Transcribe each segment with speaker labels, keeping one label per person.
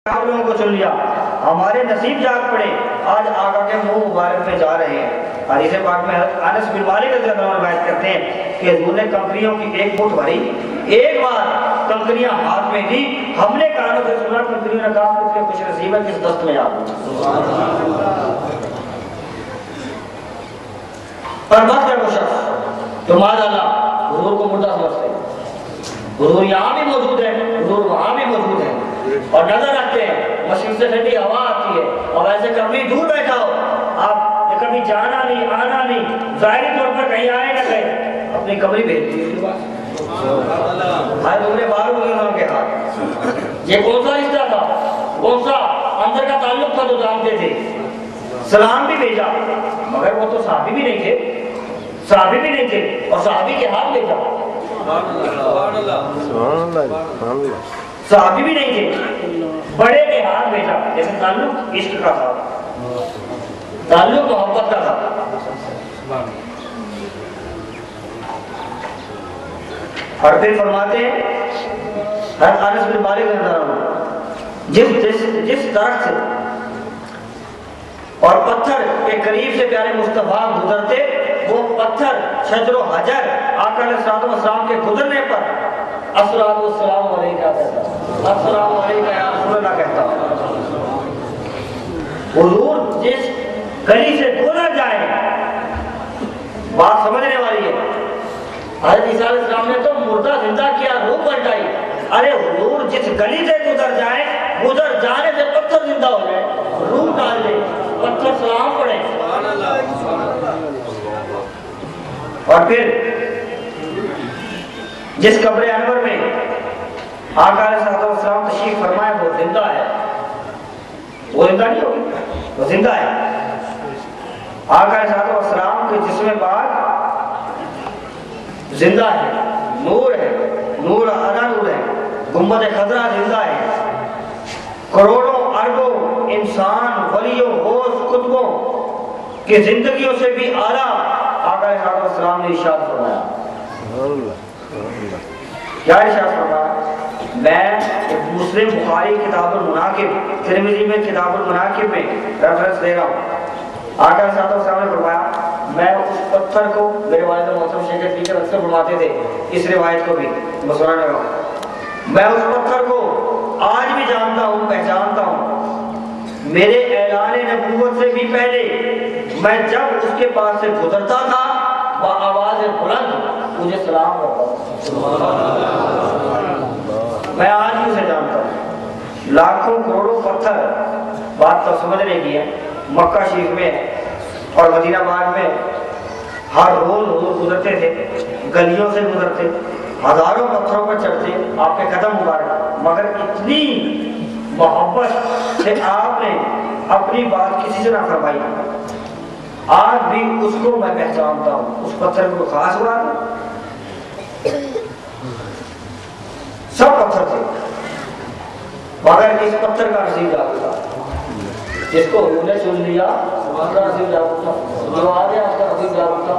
Speaker 1: آپ لوگوں کو چن لیا، ہمارے نصیب جاگ پڑے، آج آقا کے منہ مبارک میں جا رہے ہیں۔ حدیث پاک میں حضرت انس بن مالک رضی اللہ عنہ روایت کرتے ہیں کہ حضور نے کنکریوں کی ایک مٹھ بھری، ایک بار کنکریاں ہاتھ میں دی، ہم نے کانوں سے سنا، کنکریوں نے کہا کہ خوش نصیب ہے کس دست میں آ گئی۔ اور بات کر وہ شخص تو ماذا اللہ حضور کو مردہ سمجھتے ہیں، حضور یہاں بھی موجود ہے، حضور وہاں بھی موجود ہے، اور نظر رکھتے ہیں مسجد سے ٹھنڈی ہوا آتی ہے، اور ایسے کبھی دور بیٹھا ہو آپ نے کبھی جانا نہیں آنا نہیں، ظاہری طور پر کہیں آئے نہ گئے، اپنی کمری بھیج دی اس کے پاس، ہائے تم نے باہر ہوئے انہوں کے ہاتھ، یہ کون سا رشتہ تھا، کون سا اندر کا تعلق تھا جو جانتے تھے، سلام بھی بھیجا، مگر وہ تو صحابی بھی نہیں تھے، صحابی بھی نہیں تھے، اور صحابی کے ہاتھ بھیجا، صحابی بھی نہیں تھے، بڑے کے ہاتھ بھیجا، لیکن تعلق عشق کا تھا، تعلق محبت کا تھا۔ اور پھر فرماتے ہیں حضرت انس بن مالک رضی اللہ عنہ، جس درخت سے اور پتھر کے قریب سے پیارے مصطفیٰ گزرتے، وہ پتھر شجر و حجر آقا علیہ السلام کے گزرنے پر السلام علیکہ کہتا، السلام علیکہ یا رسول اللہ کہتا۔ حضور جس گلی سے گزر جائے، بات سمجھنے والی ہے، حضرت عیسیٰ علیہ السلام نے تو مردہ زندہ کیا، روح پلٹائی، ارے حضور جس گلی سے گزر جائے، گزر جانے سے پتھر زندہ ہو جائے، روح ڈال دے، پتھر سلام پڑے۔ اور پھر جس قبر انور میں آقا علیہ السلام تشریف فرمائے، وہ زندہ ہے، وہ زندہ نہیں ہوگی، وہ زندہ ہے۔ آقا علیہ السلام کے جسم پاک زندہ ہے، نور ہے، نور علا نور ہے، گنبد خضرا زندہ ہے، کروڑوں اربوں انسان ولیوں غوث کتبوں کی زندگیوں سے بھی اعلیٰ آقا علیہ السلام نے ارشاد فرمایا۔ کیا ارشاد فرمایا؟ میں مسلم بخاری کتاب المناقب، ترمذی میں کتاب المناقب میں ریفرنس دے رہا ہوں، آقا علیہ السلام نے فرمایا میں اس پتھر کو، میرے والد محترم شیخ ٹیچر اکثر فرماتے تھے اس روایت کو بھی مسلمان لگا، میں اس پتھر کو آج بھی جانتا ہوں، پہچانتا ہوں، میرے اعلان نبوت سے بھی پہلے میں جب اس کے پاس سے گزرتا تھا بآواز بلند مجھے سلام کرتا، میں آج بھی اسے جانتا ہوں۔ لاکھوں کروڑوں پتھر، بات تو سمجھنے کی ہے، مکہ شریف میں اور مدینہ پاک میں ہر روز حضور گزرتے تھے، گلیوں سے گزرتے، ہزاروں پتھروں پر چڑھتے آپ کے قدم مبارک، مگر اتنی محبت سے آپ نے اپنی بات کسی سے نہ فرمائی۔ آج بھی اس کو میں پہچانتا ہوں، اس پتھر کو خاص بات، سب پتھر تھے مگر اس پتھر کا نصیب جاگتا، جس کو حضور نے چن لیا اس کا نصیب جاگتا، جو آ گیا اس کا نصیب جاگتا،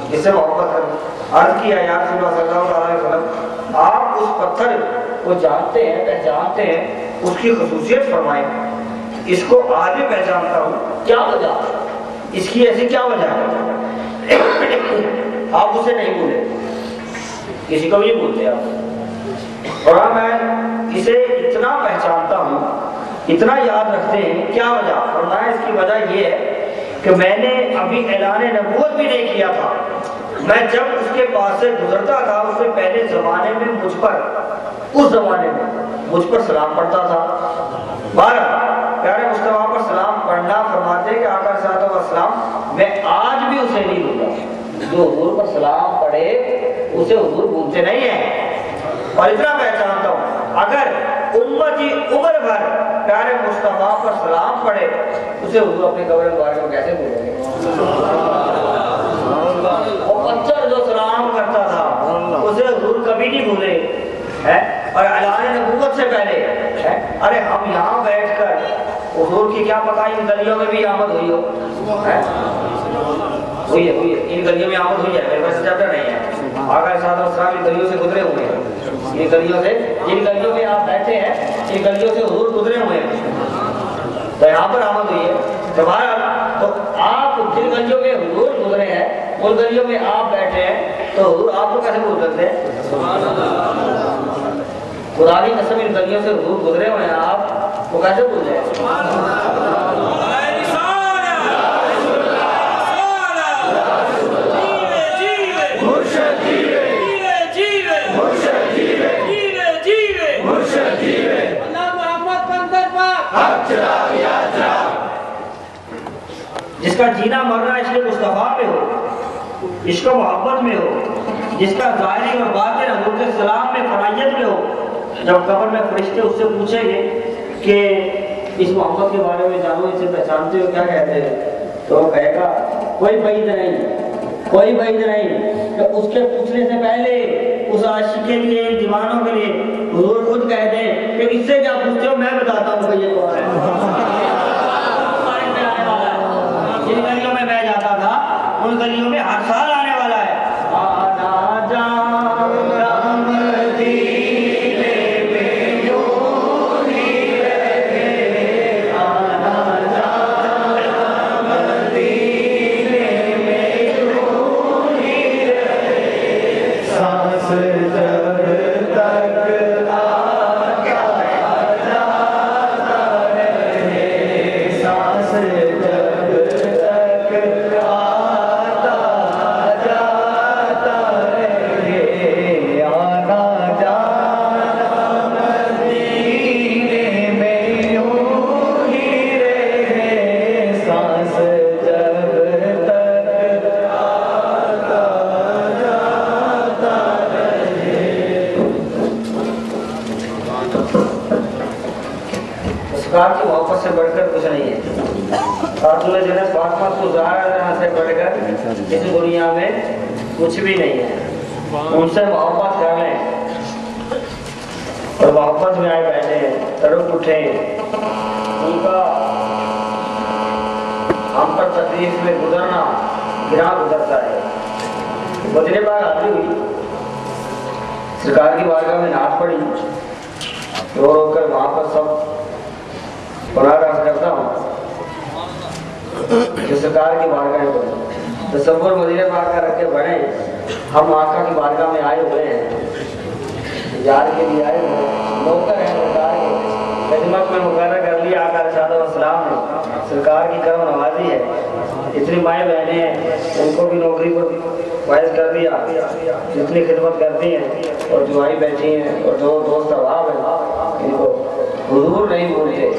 Speaker 1: اس سے محبت کریں۔ عرض کیا یا رسول اللہ صلی اللہ علیہ وسلم، آپ اس پتھر کو جانتے ہیں، پہچانتے ہیں، اس کی خصوصیت فرمائیں، اس کو آج بھی پہچانتا ہوں، کیا وجہ، اس کی ایسی کیا وجہ ہے؟ آپ اسے نہیں بھولے، کسی کو بھی نہیں بھولتے آپ، اور میں اسے اتنا پہچانتا ہوں، اتنا یاد رکھتے ہیں، کیا وجہ؟ فرمایا اس کی وجہ یہ ہے کہ میں نے ابھی اعلان نبوت بھی نہیں کیا تھا، میں جب اس کے پاس سے گزرتا تھا اس سے پہلے زمانے میں مجھ پر، اس زمانے میں مجھ پر سلام پڑھتا تھا۔ بارہ پیارے مصطفیٰ پر سلام پڑھنا، فرماتے کہ آقا صلی اللہ علیہ وسلم میں آج بھی اسے نہیں بھولتا، جو حضور پر سلام پڑھے اسے حضور بھولتے نہیں ہیں، اور اتنا پہچانتا ہوں اگر امتی عمر بھر پیارے مصطفیٰ پر سلام پڑھے اسے حضور اپنے قبر مبارک کو کیسے بھولیں گے؟ وہ پتھر جو سلام کرتا تھا اسے حضور کبھی نہیں بھولے، اور اعلان نبوت سے پہلے، ارے ہم یہاں بیٹھ کر حضور کی کیا پتہ ان گلیوں میں بھی آمد ہوئی ہو، ہوئی ہے، ان گلیوں میں آمد ہوئی ہے، میرے پاس چیپٹر نہیں ہے، آقا صلی اللہ علیہ وسلم ان گلیوں سے گزرے ہوئے ہیں، ان گلیوں سے، جن گلیوں میں آپ بیٹھے ہیں ان گلیوں سے حضور گزرے ہوئے ہیں، تو یہاں پر آمد ہوئی ہے تمہارا، تو آپ جن گلیوں میں حضور گزرے ہیں ان گلیوں میں آپ بیٹھے ہیں، تو حضور آپ کو کیسے بول سکتے ہیں؟ خدا کی قسم ان گلیوں سے حضور گزرے ہوئے ہیں، آپ وہ کیسے بول جائیں؟ جس کا جینا مرنا عشق مصطفیٰ میں ہو، عشق و محبت میں ہو، جس کا ظاہری اور باطن حضور کے سلام میں فرائیت میں ہو، جب قبر میں فرشتے اس سے پوچھیں گے کہ اس محبت کے بارے میں جانو، اسے پہچانتے ہو، کیا کہتے ہیں؟ تو وہ کہے گا کوئی بعید نہیں، کوئی بعید نہیں کہ اس کے پوچھنے سے پہلے اس عاشق کے لیے، ان دیوانوں کے لیے حضور خود کہہ دیں کہ اس سے کیا پوچھتے ہو، میں بتاتا ہوں کہ یہ کون ہے۔ جن گلیوں میں میں جاتا تھا ان گلیوں میں ہر سال آنے والا ہے۔ آنا جان مدینے میں یوں ہی رہے، آنا جان مدینے میں یوں ہی رہے، سانس جب تک آگا جاتا رہے، سانس کی محبت سے بڑھ کر کچھ نہیں ہے۔ فاطمہ جنت فاطمہ کو زہرا سے بڑھ کر اس دنیا میں کچھ بھی نہیں ہے۔ ان سے محبت کر لیں اور محبت میں آئے بیٹھے تڑپ اٹھیں، ان کا ہم پر تکلیف میں گزرنا گراں گزرتا ہے۔ مدینے پاک حاضری ہوئی، سرکار کی بارگاہ میں نعت پڑی، رو رو کر وہاں پر سب پناہ راز کرتا ہوں کہ سرکار کی بارگاہ میں تصور مدینے پاک کا رکھ کے بڑھیں، ہم آقا کی بارگاہ میں آئے ہوئے ہیں، یار کے لیے آئے ہوئے ہیں، نوکر ہیں سرکار کے، خدمت میں مقرر کر لیا آقا علیہ السلام نے، سرکار کی کرم نوازی ہے، اتنی مائیں بہنیں ہیں ان کو بھی نوکری پر فائز کر دیا، جتنی خدمت کرتی ہیں، اور جو آئی بیٹھی ہیں اور جو دوست احباب ہیں، ان کو حضور نہیں بھولتے،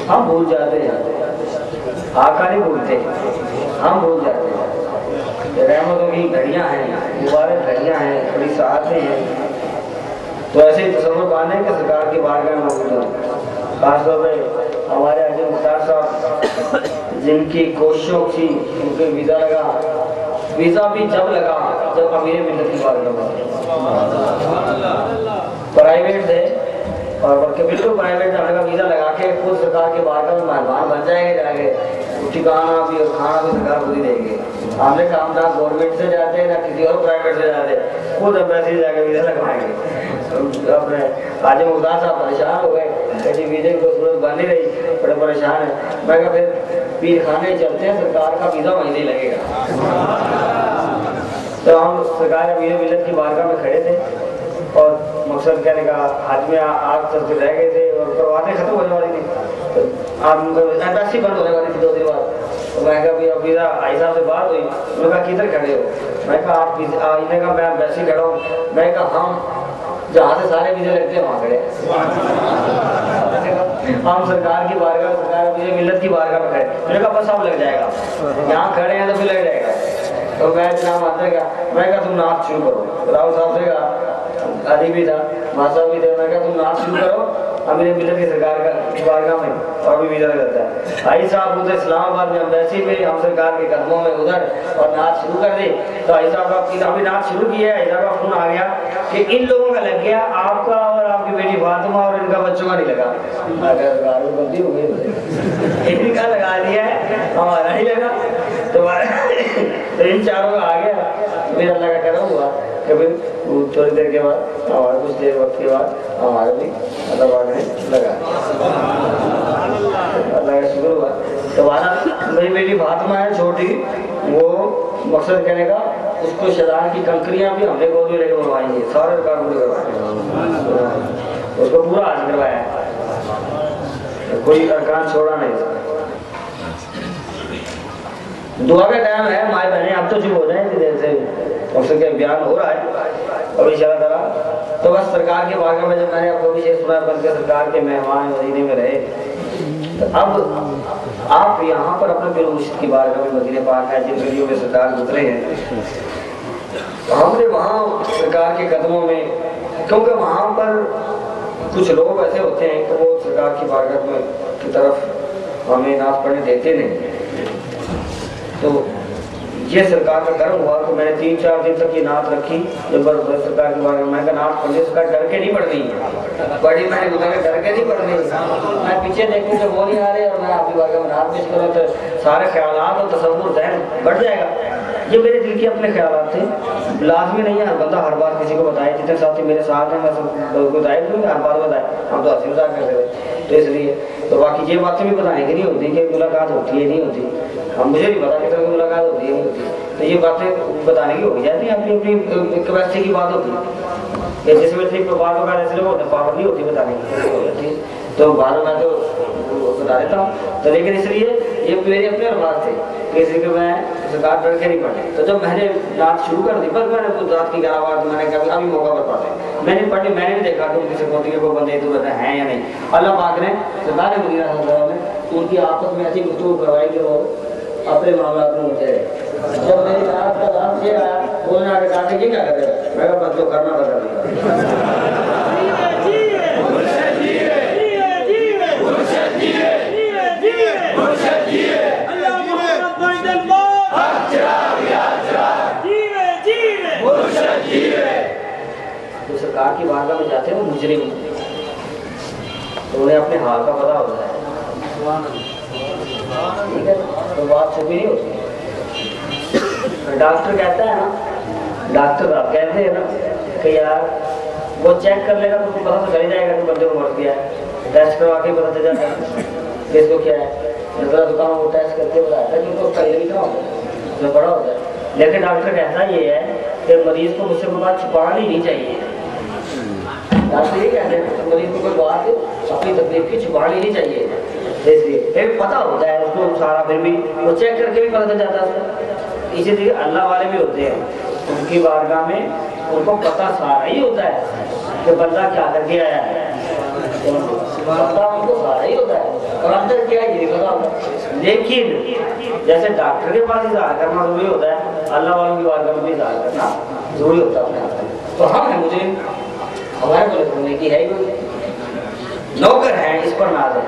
Speaker 1: ہم بھول جاتے ہیں، آقا نہیں بھولتے، ہم بھول جاتے ہیں۔ رحمتوں کی گھڑیاں ہیں، مبارک گھڑیاں ہیں، بڑی سعادتیں ہیں، تو ایسے ہی تصور باندھیں کہ سرکار کی بارگاہ میں موجود ہوں۔ خاص طور پہ ہمارے حاجی مختار صاحب جن کی کوششوں کی ان کے ویزا لگا، ویزا بھی جب لگا جب امیر ملت کی بارگاہ میں، پرائیویٹ تھے اور بلکہ بالکل پرائیویٹ ہم نے کا ویزا لگا کے خود سرکار کے بارگاہ میں مہمان بن جائیں گے، جائیں گے ٹھکانا بھی اور کھانا بھی سرکار خود ہی دیں گے۔ ہم نے کام نہ گورنمنٹ سے جاتے ہیں نہ کسی اور پرائیویٹ سے جاتے، خود ایمبیسی جا کے ویزا لگوائیں گے۔ اپنے حاجی مختار صاحب پریشان ہو گئے کہ جی ویزے کی صورت بن نہیں رہی، بڑے پریشان ہیں۔ میں کہا پھر پیر خانے چلتے ہیں، سرکار کا ویزا وہیں نہیں لگے گا۔ تو ہم سرکار امیر ملت کی بارگاہ میں کھڑے تھے اور مقصد کہنے کا حج میں آگ چل کے رہ گئے تھے اور پروازیں ختم ہونے والی تھی، ایمبیسی بند ہونے والی تھی 2 دن بعد۔ تو میں کہا اب ویزا آئی صاحب سے بات ہوئی، انہوں نے کہا کدھر کھڑے ہو؟ میں کہا آپ انہوں نے کہا میں ایمبیسی کھڑا ہوں۔ میں کہا ہم جہاں سے سارے ویزے لگتے ہیں وہاں کھڑے، ہم سرکار کی بارگاہ میں، سرکار ملت کی بارگاہ میں کھڑے۔ میں نے کہا بس اب لگ جائے گا، یہاں کھڑے ہیں تو پھر لگ جائے گا۔ تو میں جناب آتے گا، میں کہا تم نعت شروع کرو۔ راؤ صاحب سے کہا، علی بھی تھا، ماسا بھی تھے، میں کہا تم نعت شروع کرو امیر ملت کی سرکار کا بارگاہ میں، اور بھی ویزا لگ جاتا ہے۔ آئی صاحب ادھر اسلام آباد میں ایمبیسی میں ہم سرکار کے قدموں میں ادھر اور نعت شروع کر دی۔ تو آئی صاحب کا ابھی نعت شروع کی ہے، آئی صاحب کا فون آ گیا کہ ان لوگوں کا لگ گیا، آپ کا اور آپ کی بیٹی فاطمہ اور ان کا بچوں کا نہیں لگا۔ بندی ہو گئی، ان کا لگا دیا ہے، ہمارا نہیں لگا۔ تو ان چاروں کا آ گیا، پھر اللہ کا کرم ہوا کہ پھر تھوڑی دیر کے بعد ہمارے کچھ دیر وقت کے بعد ہمارے بھی اللہ پاک نے لگا، اللہ تو میری بیٹی فاطمہ ہے چھوٹی، وہ مقصد کہنے کا اس کو شیطان کی کنکریاں بھی ہم نے گود میں لے کے بنوائی ہیں، سارے کام پورے کروائے، اس کو پورا حاصل کروایا ہے، کوئی ارکان چھوڑا نہیں۔ دعا کا ٹائم ہے مائیں بہنیں، اب تو چپ ہو جائیں دیر سے، اس کے بیان ہو رہا ہے اور انشاءاللہ تعالیٰ تو بس سرکار کے بارگاہ میں جب میں نے آپ کو بھی شیخ سنا بن کے سرکار کے مہمان مدینے میں رہے، تو اب آپ یہاں پر اپنے پیر مرشد کی بارگاہ میں مدینے پاک ہے جن گلیوں میں سرکار گزرے ہیں، ہم نے وہاں سرکار کے قدموں میں، کیونکہ وہاں پر کچھ لوگ ایسے ہوتے ہیں کہ وہ سرکار کی بارگاہ میں کی طرف ہمیں نعت پڑھنے دیتے نہیں، تو یہ سرکار کا کرم ہوا کہ میں نے 3-4 دن تک یہ نعت رکھی، جب سرکار کے بارے میں کہا نعت پڑھنے سرکار ڈر کے نہیں پڑھنی پڑھی، میں نے کہا ڈر کے نہیں پڑھنی، میں پیچھے دیکھوں کہ وہ نہیں آ رہے اور میں آپ کی بارگاہ میں نعت پیش کروں تو سارے خیالات اور تصور ذہن بڑھ جائے گا۔ یہ میرے دل کے اپنے خیالات تھے، لازمی نہیں ہے ہر بندہ ہر بات کسی کو بتائے، جتنے ساتھی میرے ساتھ ہیں میں سب کو بتائے دوں گا، ہر بات بتائے، ہم تو ہنسی مذاق کرتے تھے، تو اس لیے تو باقی یہ باتیں بھی بتانے کی نہیں ہوتی کہ ملاقات ہوتی ہے نہیں ہوتی، ہم مجھے نہیں پتا کہ ملاقات ہوتی ہے نہیں ہوتی، تو یہ باتیں بتانے کی ہو جاتی ہیں، اپنی اپنی کیپیسٹی کی بات ہوتی ہے، جس میں اتنی بات ہوگا ایسے لوگ پاور نہیں ہوتی بتانے کی ہو جاتی ہے، تو بعد میں تو بتا دیتا ہوں، تو لیکن اس لیے یہ میرے اپنے الفاظ تھے کہ اس لیے میں سرکار ڈر کے نہیں پڑھنے، تو جب میں نے نعت شروع کر دی بس میں نے رات کی 11 بار میں نے کہا ابھی موقع پر پڑھتے میں نے پڑھی، میں نے بھی دیکھا کہ کسی کو کوئی بندے ادھر ہیں یا نہیں، اللہ پاک نے سرکار مدینہ صلی اللہ علیہ وسلم ان کی آپس میں ایسی گفتگو کروائی کہ وہ اپنے معاملات میں ہوتے رہے۔ جب میری نعت کا دام یہ آیا انہوں نے آگے کہا کہ کیا کر رہے میں کہا بس جو کرنا تھا کر دیا۔ تو سرکار کی بارگاہ میں جاتے ہیں وہ مجرم تو انہیں اپنے حال کا پتہ ہوتا ہے، ٹھیک ہے، تو بات چھپی نہیں ہوتی۔ ڈاکٹر کہتا ہے نا، ڈاکٹر آپ کہتے ہیں نا کہ یار وہ چیک کر لے گا تو پتہ تو چل جائے گا کہ بندے کو مر گیا ہے، ٹیسٹ کروا کے پتہ چل جاتا ہے کہ اس کو کیا ہے، نظر دکان وہ ٹیسٹ کر کے بتایا تھا کہ ان کو اس کا علم اتنا ہوتا ہے جو بڑا ہوتا ہے، لیکن ڈاکٹر کہتا یہ ہے کہ مریض کو مجھ سے کوئی بات چھپانی نہیں چاہیے، ڈاکٹر یہ کہتے ہیں کہ مریض کو کوئی بات اپنی تکلیف کی چھپانی نہیں چاہیے، اس لیے پھر پتہ ہوتا ہے اس کو سارا، پھر بھی وہ چیک کر کے بھی پتہ چل جاتا ہے اس کو۔ اسی لیے اللہ والے بھی ہوتے ہیں ان کی بارگاہ میں ان کو پتہ سارا ہی ہوتا ہے کہ بندہ کیا کر کے آیا ہے، پتہ ان کو سارا ہی ہوتا ہے اور اندر کیا ہے یہ پتہ ہوتا ہے، لیکن جیسے ڈاکٹر کے پاس اظہار کرنا ضروری ہوتا ہے، اللہ والوں کی بارگاہ میں بھی اظہار کرنا ضروری ہوتا ہے اپنے آپ میں۔ تو ہم ہیں مجھے ہمارے بولے سننے کی ہے کوئی نوکر ہیں، اس پر ناز ہے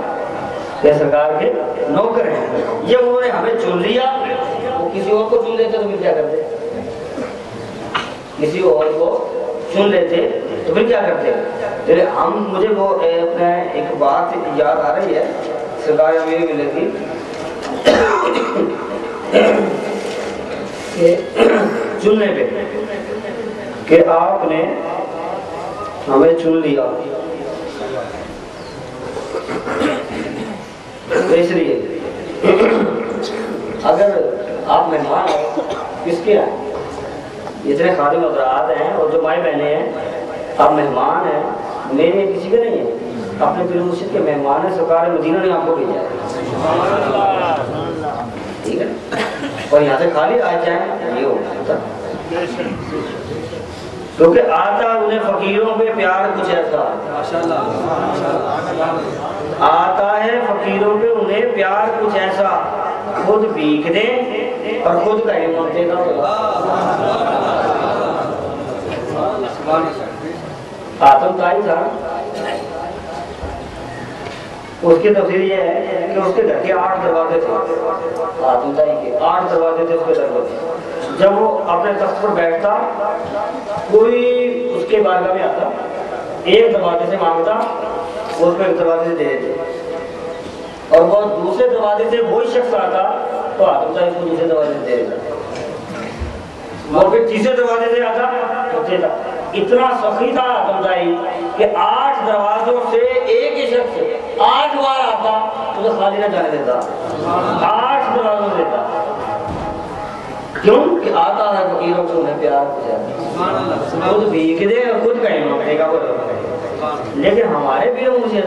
Speaker 1: کہ سرکار کے نوکر ہیں، یہ انہوں نے ہمیں چن لیا، وہ کسی اور کو چن لیتے تو پھر کیا کرتے، کسی اور کو چن لیتے تو پھر کیا کرتے، ہم مجھے وہ اپنا ایک بات یاد آ رہی ہے سرکار میری ملے تھی چننے پہ کہ آپ نے ہمیں چن لیا، تو اس لیے اگر آپ مہمان ہیں کس کے ہیں، اتنے خادم حضرات ہیں اور جو مائیں بہنیں ہیں، آپ مہمان ہیں میرے کسی کے نہیں ہیں، اپنے پیر مرشد کے مہمان ہیں، سرکار مدینہ نے آپ کو بھیجا ہے، ٹھیک ہے، اور یہاں سے خالی آ جائیں یہ ہو جاتا، کیونکہ آتا انہیں فقیروں پہ پیار کچھ ایسا، آتا ہے فقیروں پہ انہیں پیار کچھ ایسا، خود بھیک دیں اور خود کا ہی مانتے نہ ہوگا۔ آتم تائی تھا، اس کی تفسیر یہ ہے کہ اس کے گھر کے 8 دروازے تھے، آتم تائی کے 8 دروازے تھے اس کے دروازے، جب وہ اپنے تخت پر بیٹھتا کوئی اس کے بارگاہ میں آتا، ایک دروازے سے مانگتا وہ اس کو ایک دروازے سے دے دیتے، اور وہ دوسرے دروازے سے وہی شخص آتا تو آتم تائی کو دوسرے دروازے سے دے دیتا، اور پھر تیسرے دروازے سے آتا تو دیتا۔ اتنا سخی تھا آتم تائی کہ 8 دروازوں سے ایک ہی شخص 8 بار آتا تو تو خالی نہ جانے دیتا، 8 دروازوں سے دیتا، کیوں کہ آتا ہے فقیروں سے انہیں پیار پہنچاتا، خود بھیک دے اور خود کہیں مانگے گا، لیکن ہمارے بھی مجھے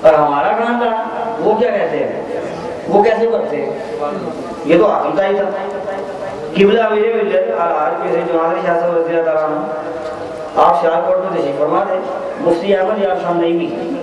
Speaker 1: اور ہمارا خاندان وہ کیا کہتے ہیں، وہ کیسے کرتے ہیں؟ یہ تو آدم کا ہی تھا۔ قبلہ امیر ملت آج کے جماعت شاہ صاحب رضی اللہ تعالیٰ عنہ آپ شاہ کوٹ میں تشریف فرما دیں، مفتی احمد یار صاحب نہیں بھی